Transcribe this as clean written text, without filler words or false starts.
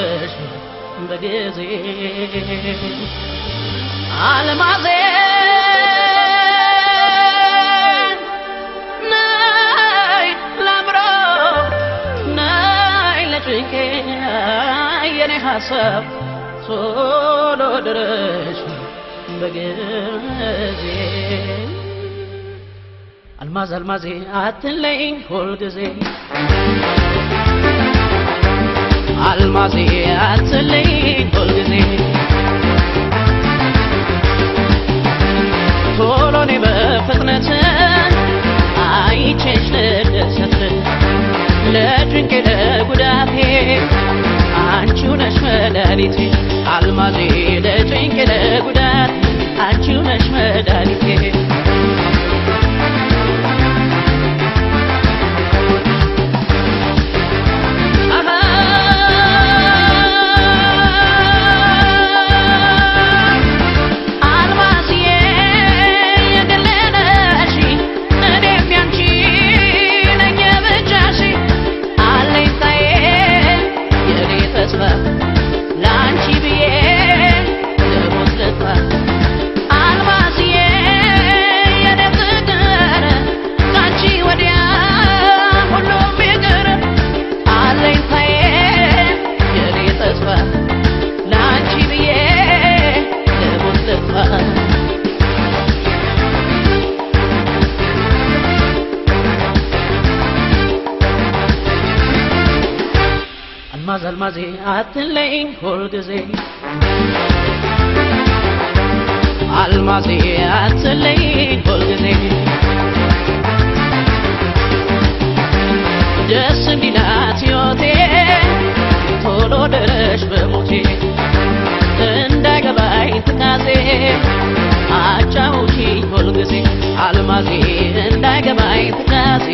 ድረሽ በጊዜ አልማዜ ናይ ላምሮ ናይ ለጭንቄ የኔ ሐሳብ ቶሎ ድረሽ በጊዜ አልማዝ አልማዜ አትለይኝ ሁልጊዜ አልማዜ አትለይኝ ሁልጊዜ ቶሎ ነይ በፍጥነት አይቼሽ ልደሰት ለጭንቄ ለጉዳቴ አንቺው ነሽ መድኃኒቴ አልማዜ ለጭንቄ ለጉዳቴ አንቺው ነሽ መድኃኒቴ አልማዜ አትለይኝ ሁልጊዜ አልማዜ አትለይኝ ሁልጊዜ ደስ እንዲላት ሕይወቴ ቶሎ ድረሽ በሞቴ እንዳይገባኝ ትካዜ አጫውቺኝ ሁልጊዜ አልማዜ እንዳይገባኝ ትካዜ